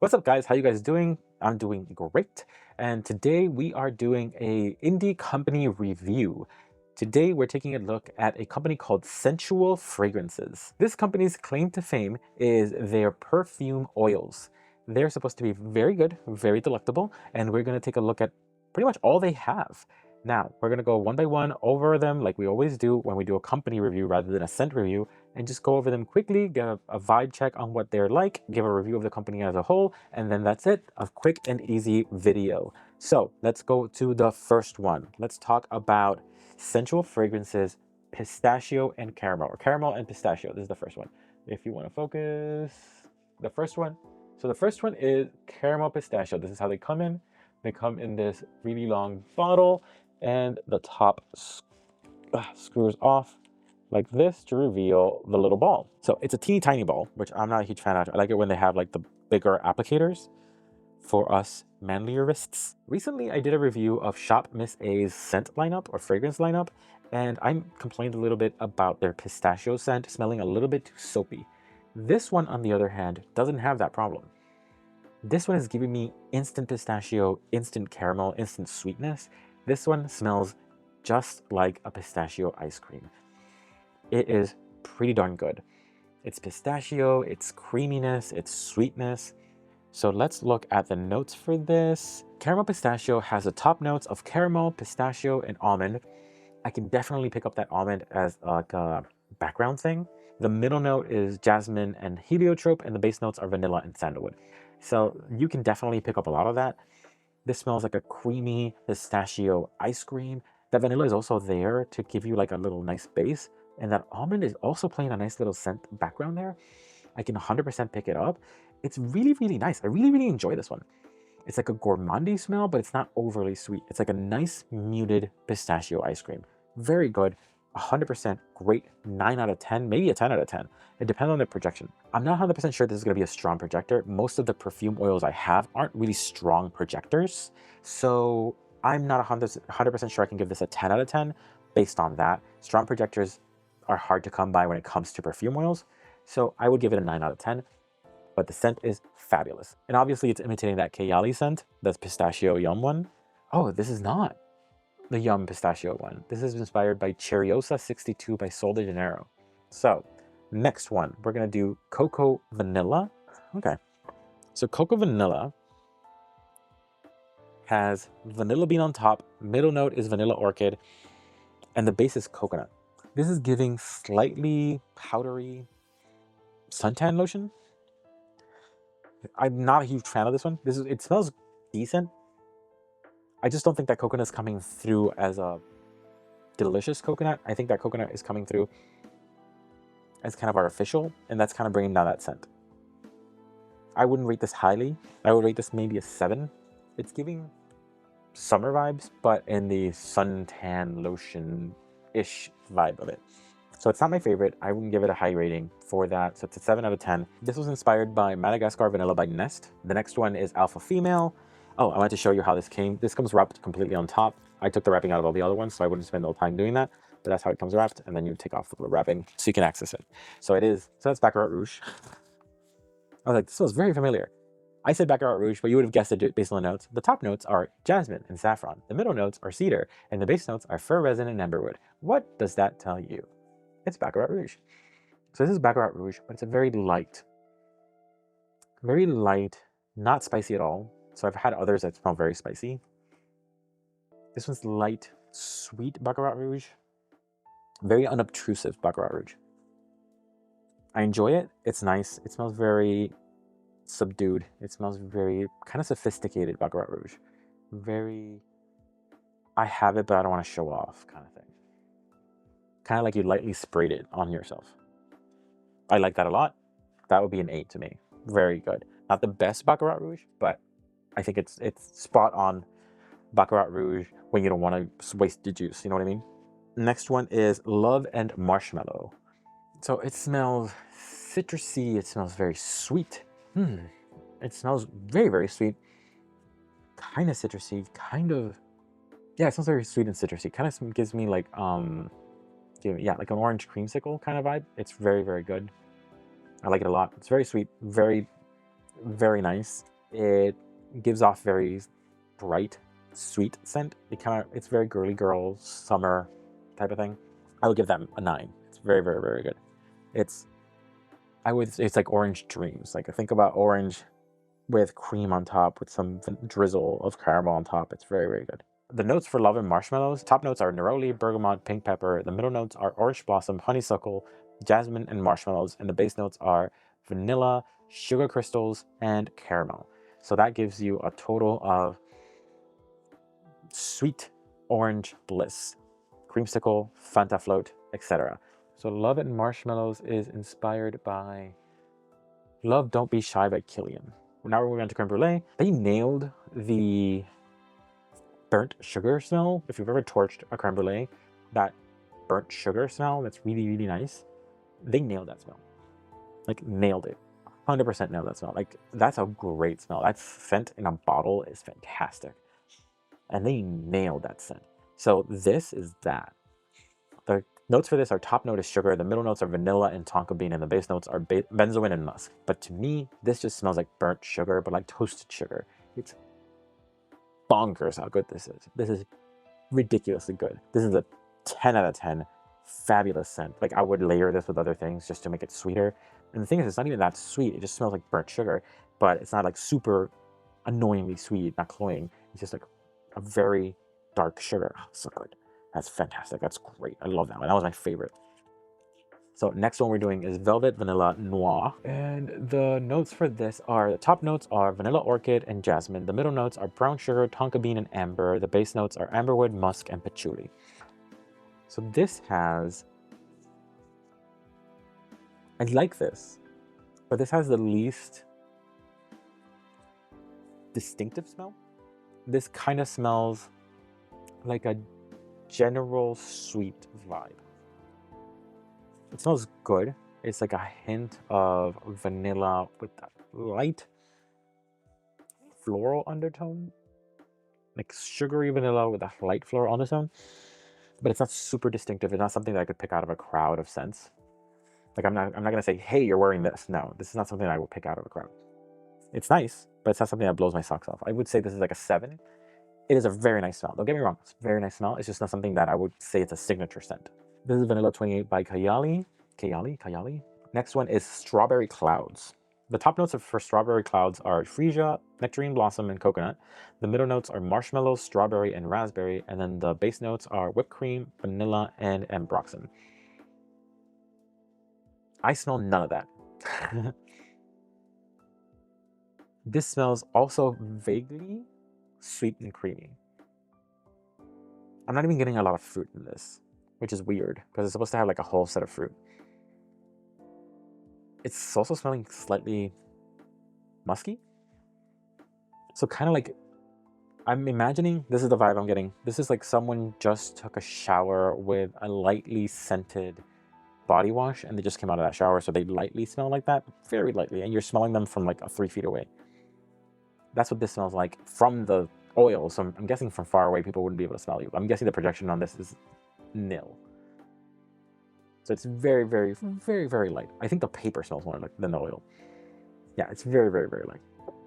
What's up, guys? How you guys doing? I'm doing great. And today we are doing a indie company review. Today we're taking a look at a company called Scentual Fragrances. This company's claim to fame is their perfume oils. They're supposed to be very good, very delectable, and we're going to take a look at pretty much all they have. Now, we're going to go one by one over them like we always do when we do a company review rather than a scent review, and just go over them quickly, get a vibe check on what they're like, give a review of the company as a whole, and then that's it, a quick and easy video. So let's go to the first one. Let's talk about Scentual Fragrances, Pistachio and Caramel, or Caramel and Pistachio. This is the first one. If you want to focus, the first one. So the first one is Caramel Pistachio. This is how they come in. They come in this really long bottle, and the top screws off like this to reveal the little ball. So it's a teeny tiny ball, which I'm not a huge fan of. I like it when they have like the bigger applicators for us manlier wrists. Recently, I did a review of Shop Miss A's scent lineup or fragrance lineup, and I complained a little bit about their pistachio scent smelling a little bit too soapy. This one, on the other hand, doesn't have that problem. This one is giving me instant pistachio, instant caramel, instant sweetness. This one smells just like a pistachio ice cream. It is pretty darn good. It's pistachio, it's creaminess, it's sweetness. So let's look at the notes for this. Caramel Pistachio has the top notes of caramel, pistachio, and almond. I can definitely pick up that almond as like a background thing. The middle note is jasmine and heliotrope, and the base notes are vanilla and sandalwood. So you can definitely pick up a lot of that. This smells like a creamy pistachio ice cream. That vanilla is also there to give you like a little nice base. And that almond is also playing a nice little scent background there. I can 100% pick it up. It's really, really nice. I really, really enjoy this one. It's like a gourmandy smell, but it's not overly sweet. It's like a nice muted pistachio ice cream. Very good. 100% great. 9 out of 10, maybe a 10 out of 10. It depends on the projection. I'm not 100% sure this is going to be a strong projector. Most of the perfume oils I have aren't really strong projectors. So I'm not 100% sure I can give this a 10 out of 10 based on that. Strong projectors are hard to come by when it comes to perfume oils. So I would give it a 9 out of 10. But the scent is fabulous. And obviously it's imitating that Kayali scent, that's pistachio yum one. Oh, this is not the yum pistachio one. This is inspired by Cherryosa 62 by Sol de Janeiro. So next one, we're gonna do Coco Vanilla. Okay, so Coco Vanilla has vanilla bean on top, middle note is vanilla orchid, and the base is coconut. This is giving slightly powdery suntan lotion. I'm not a huge fan of this one. It smells decent. I just don't think that coconut is coming through as a delicious coconut. I think that coconut is coming through as kind of artificial, and that's kind of bringing down that scent. I wouldn't rate this highly. I would rate this maybe a 7. It's giving summer vibes, but in the suntan lotion-ish vibe of it. So it's not my favorite. I wouldn't give it a high rating for that. So it's a 7 out of 10. This was inspired by Madagascar Vanilla by Nest. The next one is Alpha Female. Oh, I wanted to show you how this came. This comes wrapped completely on top. I took the wrapping out of all the other ones, so I wouldn't spend all the time doing that. But that's how it comes wrapped, and then you take off the wrapping so you can access it. So that's Baccarat Rouge. I was like, this smells very familiar. I said Baccarat Rouge, but you would have guessed it based on the notes. The top notes are jasmine and saffron. The middle notes are cedar, and the base notes are fir resin and amberwood. What does that tell you? It's Baccarat Rouge. So this is Baccarat Rouge, but it's a very light, not spicy at all. So I've had others that smell very spicy. This one's light, sweet Baccarat Rouge. Very unobtrusive Baccarat Rouge. I enjoy it. It's nice. It smells very subdued. It smells very kind of sophisticated Baccarat Rouge. Very, I have it, but I don't want to show off kind of thing. Kind of like you lightly sprayed it on yourself. I like that a lot. That would be an 8 to me. Very good. Not the best Baccarat Rouge, but I think it's spot on Baccarat Rouge when you don't want to waste the juice. You know what I mean? Next one is Love and Marshmallow. So it smells citrusy. It smells very sweet. It smells very, very sweet. Kind of citrusy. Yeah, it smells very sweet and citrusy. Kind of gives me like like an orange creamsicle kind of vibe. It's very, very good. I like it a lot. It's very sweet, very very nice. It gives off very bright, sweet scent. It's very girly girl, summer type of thing. I would give that a 9. It's very, very, very good. It's like orange dreams. Like, I think about orange with cream on top with some drizzle of caramel on top. It's very, very good. The notes for Love and Marshmallows, top notes are neroli, bergamot, pink pepper. The middle notes are orange blossom, honeysuckle, jasmine, and marshmallows. And the base notes are vanilla, sugar crystals, and caramel. So that gives you a total of sweet orange bliss, creamsicle, Fanta float, etc. So Love and Marshmallows is inspired by Love Don't Be Shy by Killian. Now we're moving on to Creme Brulee. They nailed the burnt sugar smell. If you've ever torched a creme brulee, that burnt sugar smell, that's really, really nice. They nailed that smell. Like, nailed it. 100% nailed that smell. Like, that's a great smell. That scent in a bottle is fantastic. And they nailed that scent. So this is that. The notes for this are top note is sugar, the middle notes are vanilla and tonka bean, and the base notes are benzoin and musk. But to me, this just smells like burnt sugar, but like toasted sugar. It's bonkers how good this is. This is ridiculously good. This is a 10 out of 10. Fabulous scent. Like, I would layer this with other things just to make it sweeter. And the thing is, it's not even that sweet. It just smells like burnt sugar, but it's not like super annoyingly sweet, not cloying. It's just like a very dark sugar. Oh, so good. That's fantastic. That's great. I love that one. That was my favorite. So next one we're doing is Velvet Vanilla Noir. And the notes for this are, the top notes are vanilla orchid and jasmine. The middle notes are brown sugar, tonka bean, and amber. The base notes are amberwood, musk, and patchouli. So this has, I like this, but this has the least distinctive smell. This kind of smells like a general sweet vibe. It smells good. It's like a hint of vanilla with that light floral undertone. Like sugary vanilla with a light floral undertone. But it's not super distinctive. It's not something that I could pick out of a crowd of scents. Like, I'm not gonna say, hey, you're wearing this. No, this is not something I will pick out of a crowd. It's nice, but it's not something that blows my socks off. I would say this is like a 7. It is a very nice smell. Don't get me wrong. It's a very nice smell. It's just not something that I would say it's a signature scent. This is Vanilla 28 by Kayali. Next one is Strawberry Clouds. The top notes for Strawberry Clouds are freesia, nectarine blossom, and coconut. The middle notes are marshmallow, strawberry, and raspberry. And then the base notes are whipped cream, vanilla, and ambroxan. I smell none of that. This smells also vaguely sweet and creamy. I'm not even getting a lot of fruit in this, which is weird because it's supposed to have like a whole set of fruit. It's also smelling slightly musky. So kind of like, I'm imagining, this is the vibe I'm getting. This is like someone just took a shower with a lightly scented body wash and they just came out of that shower. So they lightly smell like that, very lightly. And you're smelling them from like 3 feet away. That's what this smells like from the oil. So I'm guessing from far away, people wouldn't be able to smell you. I'm guessing the projection on this is nil. So it's very, very, very, very light. I think the paper smells more like than the oil. Yeah, it's very, very, very light.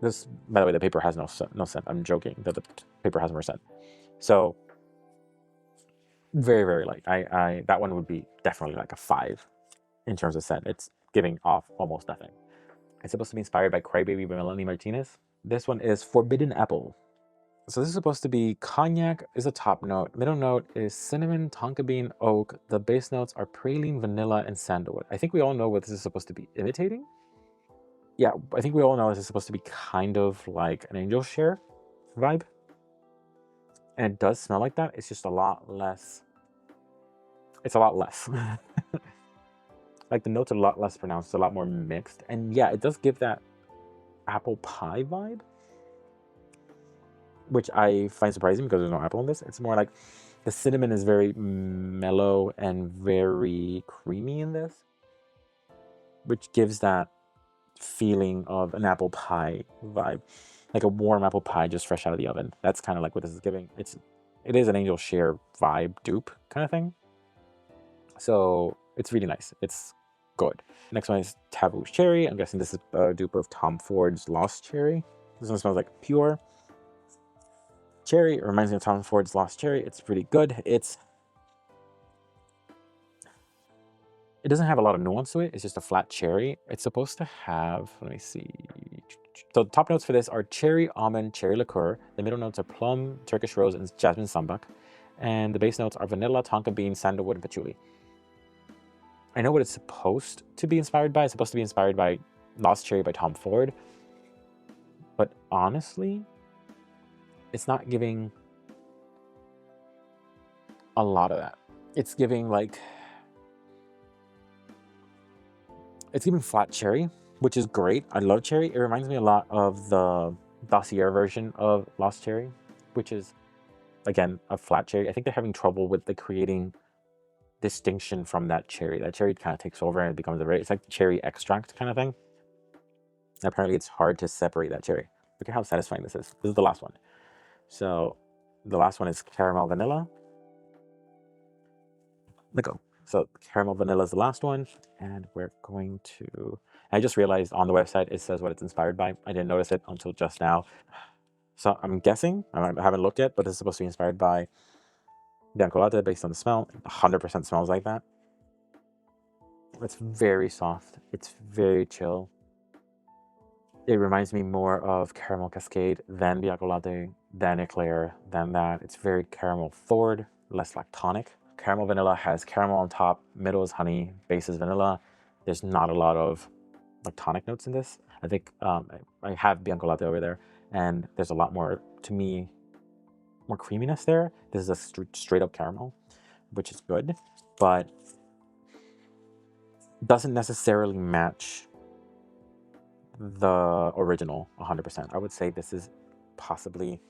This, by the way, the paper has no scent. I'm joking that the paper has more scent. So very, very light. That one would be definitely like a 5 in terms of scent. It's giving off almost nothing. It's supposed to be inspired by Crybaby by Melanie Martinez. This one is Forbidden Apple. So this is supposed to be cognac is a top note. Middle note is cinnamon, tonka bean, oak. The base notes are praline, vanilla, and sandalwood. I think we all know what this is supposed to be imitating. Yeah, I think we all know this is supposed to be kind of like an angel share vibe. And it does smell like that. It's just a lot less. It's a lot less. Like the notes are a lot less pronounced. It's a lot more mixed. And yeah, it does give that apple pie vibe, which I find surprising because there's no apple in this. It's more like the cinnamon is very mellow and very creamy in this, which gives that feeling of an apple pie vibe, like a warm apple pie just fresh out of the oven. That's kind of like what this is giving. It is an angel share vibe dupe kind of thing. So it's really nice. It's good. Next one is Taboo Cherry. I'm guessing this is a dupe of Tom Ford's Lost Cherry. This one smells like pure cherry. It reminds me of Tom Ford's Lost Cherry. It's pretty good. It doesn't have a lot of nuance to it. It's just a flat cherry. It's supposed to have, let me see. So the top notes for this are cherry, almond, cherry liqueur. The middle notes are plum, Turkish rose, and jasmine sambac. And the base notes are vanilla, tonka bean, sandalwood, and patchouli. I know what it's supposed to be inspired by. It's supposed to be inspired by Lost Cherry by Tom Ford. But honestly, it's not giving a lot of that. It's giving like... It's giving flat cherry, which is great. I love cherry. It reminds me a lot of the Dossier version of Lost Cherry, which is, again, a flat cherry. I think they're having trouble with the creating distinction from that cherry. That cherry kind of takes over and it becomes it's like cherry extract kind of thing. Apparently, it's hard to separate that cherry. Look at how satisfying this is. This is the last one. So the last one is caramel vanilla. Let go. So caramel vanilla is the last one, and we're going to... I just realized on the website it says what it's inspired by. I didn't notice it until just now. So I'm guessing, I haven't looked yet, but it's supposed to be inspired by Bianco Latte based on the smell. 100% smells like that. It's very soft. It's very chill. It reminds me more of Caramel Cascade than Bianco Latte, than Eclair, than that. It's very caramel forward, less lactonic. Caramel vanilla has caramel on top, middle is honey, base is vanilla. There's not a lot of lactonic notes in this. I think I have Bianco Latte over there, and there's a lot more, to me, more creaminess there. This is a straight up caramel, which is good, but doesn't necessarily match the original 100%. I would say this is possibly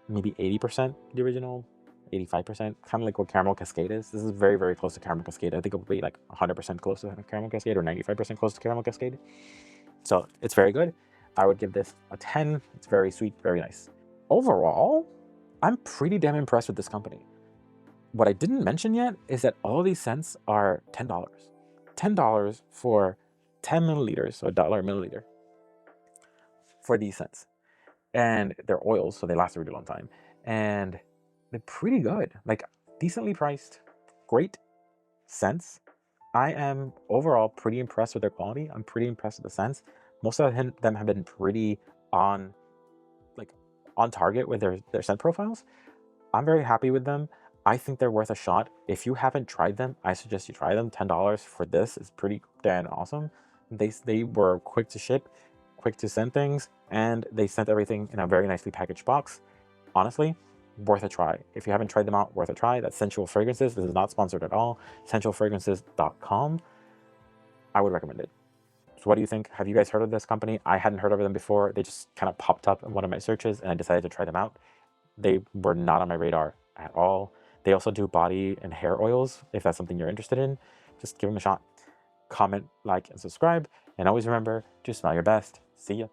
maybe 80% the original, 85%, kind of like what Caramel Cascade is. This is very, very close to Caramel Cascade. I think it would be like 100% close to Caramel Cascade or 95% close to Caramel Cascade. So it's very good. I would give this a 10. It's very sweet, very nice. Overall, I'm pretty damn impressed with this company. What I didn't mention yet is that all these scents are $10. $10 for 10 milliliters, so $1 a milliliter for these scents. And they're oils, so they last a really long time. And they're pretty good, like decently priced, great scents. I am overall pretty impressed with their quality. I'm pretty impressed with the scents. Most of them have been pretty on target with their scent profiles. I'm very happy with them. I think they're worth a shot. If you haven't tried them, I suggest you try them. $10 for this is pretty damn awesome. They were quick to ship, quick to send things, and they sent everything in a very nicely packaged box. Honestly, worth a try. If you haven't tried them out, worth a try. That's Scentual Fragrances. This is not sponsored at all. Scentualfragrances.com. I would recommend it. So what do you think? Have you guys heard of this company? I hadn't heard of them before. They just kind of popped up in one of my searches and I decided to try them out. They were not on my radar at all. They also do body and hair oils. If that's something you're interested in, just give them a shot. Comment, like, and subscribe. And always remember to smell your best. See ya.